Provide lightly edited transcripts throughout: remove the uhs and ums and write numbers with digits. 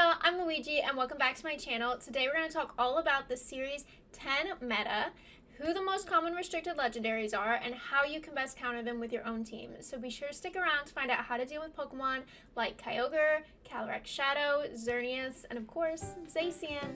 y'all, I'm Luigi and welcome back to my channel. Today we're going to talk all about the Series 10 meta, who the most common restricted legendaries are, and how you can best counter them with your own team. So be sure to stick around to find out how to deal with Pokemon like Kyogre, Calrix Shadow, Xerneas, and of course, Xaciem.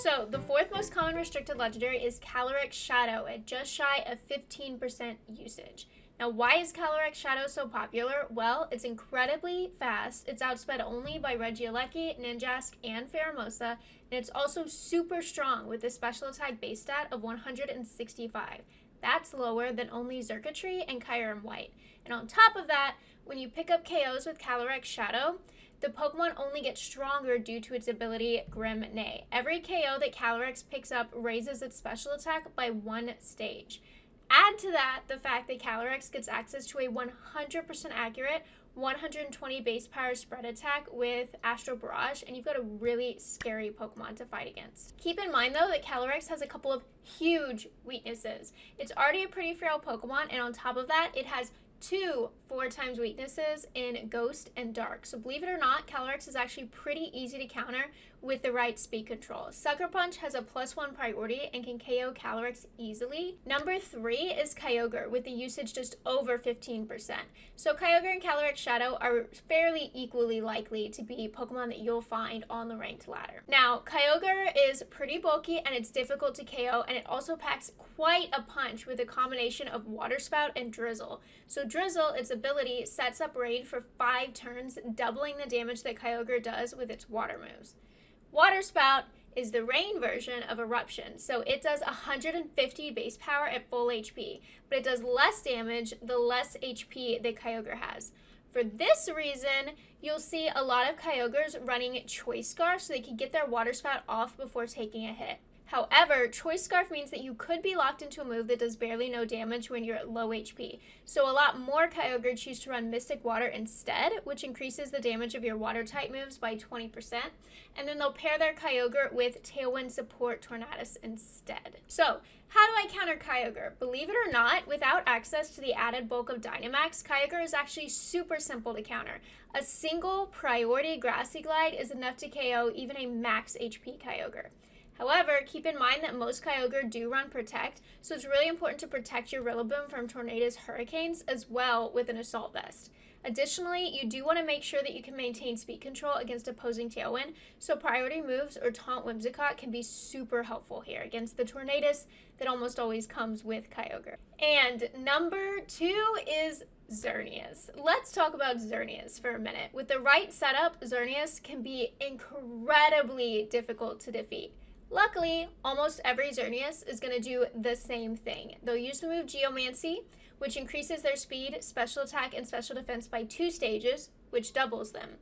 So, the fourth most common restricted legendary is Calrix Shadow at just shy of 15% usage. Now, why is Calrix Shadow so popular? Well, it's incredibly fast. It's outsped only by Regieleki, Ninjask, and Pheromosa, and it's also super strong with a special attack base stat of 165. That's lower than only Xurkitree and Kyurem White. And on top of that, when you pick up KOs with Calrix Shadow, the Pokemon only gets stronger due to its ability Grim Neigh. Every KO that Calrix picks up raises its special attack by 1 stage. Add to that the fact that Calrix gets access to a 100% accurate 120 base power spread attack with Astral Barrage, and you've got a really scary Pokemon to fight against. Keep in mind though that Calrix has a couple of huge weaknesses. It's already a pretty frail Pokemon, and on top of that, it has 2 4x weaknesses in Ghost and Dark. So believe it or not, Calrix is actually pretty easy to counter with the right speed control. Sucker Punch has a +1 priority and can KO Calrix easily. Number 3 is Kyogre with the usage just over 15%. So Kyogre and Calrix Shadow are fairly equally likely to be Pokemon that you'll find on the ranked ladder. Now, Kyogre is pretty bulky and it's difficult to KO, and it also packs quite a punch with a combination of Waterspout and Drizzle. So Drizzle, its ability, sets up Rain for 5 turns, doubling the damage that Kyogre does with its water moves. Waterspout is the Rain version of Eruption, so it does 150 base power at full HP, but it does less damage the less HP that Kyogre has. For this reason, you'll see a lot of Kyogres running Choice Scarf so they can get their Waterspout off before taking a hit. However, Choice Scarf means that you could be locked into a move that does barely no damage when you're at low HP. So a lot more Kyogre choose to run Mystic Water instead, which increases the damage of your Water-type moves by 20%. And then they'll pair their Kyogre with Tailwind Support Tornadus instead. So, how do I counter Kyogre? Believe it or not, without access to the added bulk of Dynamax, Kyogre is actually super simple to counter. A single priority Grassy Glide is enough to KO even a max HP Kyogre. However, keep in mind that most Kyogre do run Protect, so it's really important to protect your Rillaboom from Tornadus Hurricanes as well with an Assault Vest. Additionally, you do want to make sure that you can maintain speed control against opposing Tailwind, so priority moves or Taunt Whimsicott can be super helpful here against the Tornadus that almost always comes with Kyogre. And number 2 is Xerneas. Let's talk about Xerneas for a minute. With the right setup, Xerneas can be incredibly difficult to defeat. Luckily, almost every Xerneas is going to do the same thing. They'll use the move Geomancy, which increases their speed, special attack, and special defense by 2 stages, which doubles them.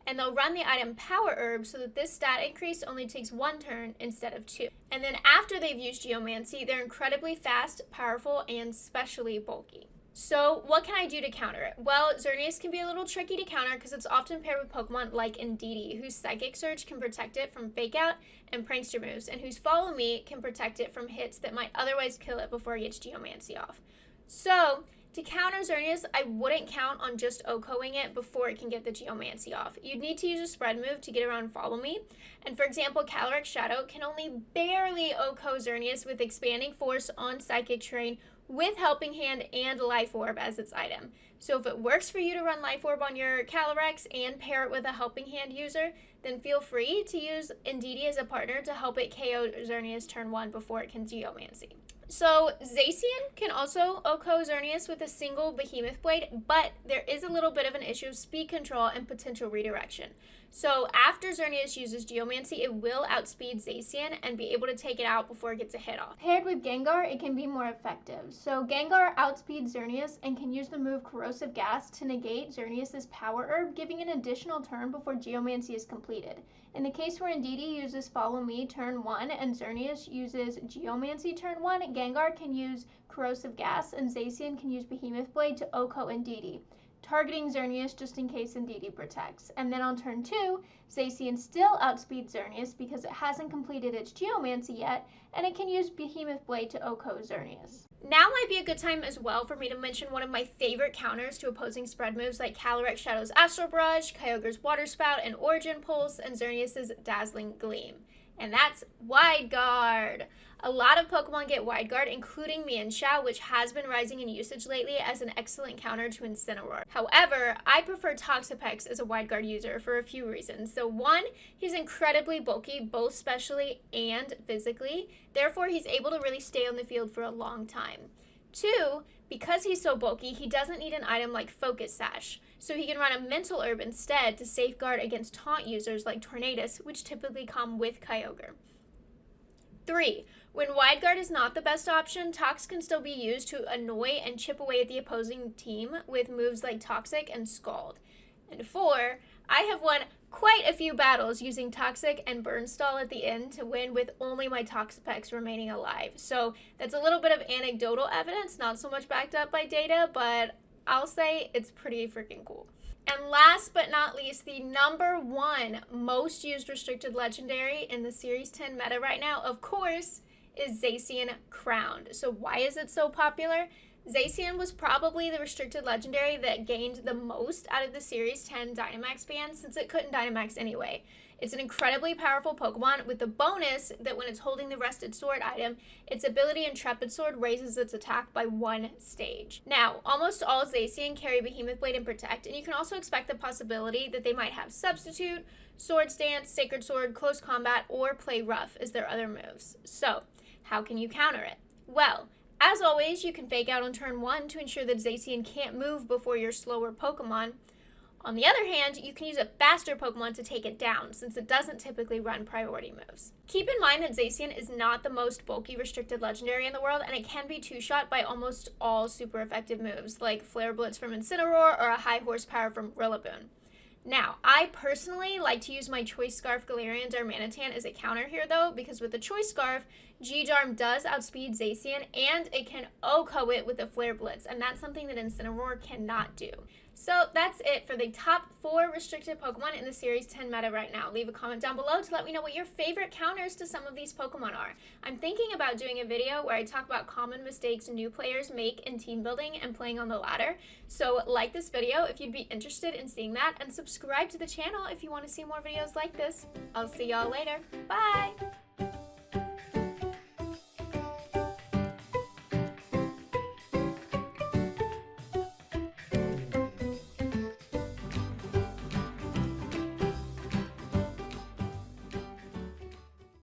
And they'll run the item Power Herb so that this stat increase only takes 1 turn instead of 2. And then after they've used Geomancy, they're incredibly fast, powerful, and specially bulky. So what can I do to counter it? Well, Xerneas can be a little tricky to counter because it's often paired with Pokemon like Indeedee, whose Psychic Surge can protect it from Fake Out and Prankster moves, and whose Follow Me can protect it from hits that might otherwise kill it before it gets Geomancy off. So, to counter Xerneas, I wouldn't count on just OHKOing it before it can get the Geomancy off. You'd need to use a spread move to get around Follow Me, and for example, Calrix Shadow can only barely OHKO Xerneas with Expanding Force on Psychic Terrain with Helping Hand and Life Orb as its item. So if it works for you to run Life Orb on your Calrix and pair it with a Helping Hand user, then feel free to use Indeedee as a partner to help it KO Xerneas turn 1 before it can Geomancy. So Xaciem can also OHKO Xerneas with a single Behemoth Blade, but there is a little bit of an issue of speed control and potential redirection. So after Xerneas uses Geomancy, it will outspeed Xaciem and be able to take it out before it gets a hit off. Paired with Gengar, it can be more effective. So Gengar outspeeds Xerneas and can use the move Corrosive Gas to negate Xerneas' Power Herb, giving an additional turn before Geomancy is completed. In the case where Indeedee uses Follow Me turn 1 and Xerneas uses Geomancy turn 1, Gengar can use Corrosive Gas and Xaciem can use Behemoth Blade to OHKO Indeedee, targeting Xerneas just in case Indeedee protects. And then on turn 2, Xaciem still outspeeds Xerneas because it hasn't completed its Geomancy yet, and it can use Behemoth Blade to OHKO Xerneas. Now might be a good time as well for me to mention one of my favorite counters to opposing spread moves like Calrix Shadow's Astral Brush, Kyogre's Waterspout and Origin Pulse, and Xerneas' Dazzling Gleam. And that's Wide Guard. A lot of Pokemon get Wide Guard, including Mienshao, which has been rising in usage lately as an excellent counter to Incineroar. However, I prefer Toxapex as a Wide Guard user for a few reasons. So one, he's incredibly bulky, both specially and physically. Therefore, he's able to really stay on the field for a long time. Two, because he's so bulky, he doesn't need an item like Focus Sash. So he can run a Mental Herb instead to safeguard against taunt users like Tornadus, which typically come with Kyogre. 3. When Wide Guard is not the best option, Tox can still be used to annoy and chip away at the opposing team with moves like Toxic and Scald. And 4. I have won quite a few battles using Toxic and Burn Stall at the end to win with only my Toxapex remaining alive. So that's a little bit of anecdotal evidence, not so much backed up by data, but I'll say it's pretty freaking cool. And last but not least, the #1 most used restricted legendary in the Series 10 meta right now, of course, is Xaciem Crowned. So why is it so popular? Xaciem was probably the restricted legendary that gained the most out of the Series 10 Dynamax ban since it couldn't Dynamax anyway. It's an incredibly powerful Pokemon with the bonus that when it's holding the Rested Sword item, its ability Intrepid Sword raises its attack by 1 stage. Now, almost all Xaciem carry Behemoth Blade and Protect, and you can also expect the possibility that they might have Substitute, Swords Dance, Sacred Sword, Close Combat, or Play Rough as their other moves. So, how can you counter it? Well, as always, you can Fake Out on turn 1 to ensure that Xaciem can't move before your slower Pokemon. On the other hand, you can use a faster Pokemon to take it down, since it doesn't typically run priority moves. Keep in mind that Xaciem is not the most bulky restricted legendary in the world, and it can be two-shot by almost all super effective moves, like Flare Blitz from Incineroar or a high horsepower from Rillaboom. Now, I personally like to use my Choice Scarf Galarian Darmanitan as a counter here, though, because with the Choice Scarf, G-Darm does outspeed Xaciem, and it can OHKO it with a Flare Blitz, and that's something that Incineroar cannot do. So that's it for the top 4 restricted Pokemon in the Series 10 meta right now. Leave a comment down below to let me know what your favorite counters to some of these Pokemon are. I'm thinking about doing a video where I talk about common mistakes new players make in team building and playing on the ladder. So like this video if you'd be interested in seeing that, and subscribe to the channel if you want to see more videos like this. I'll see y'all later. Bye!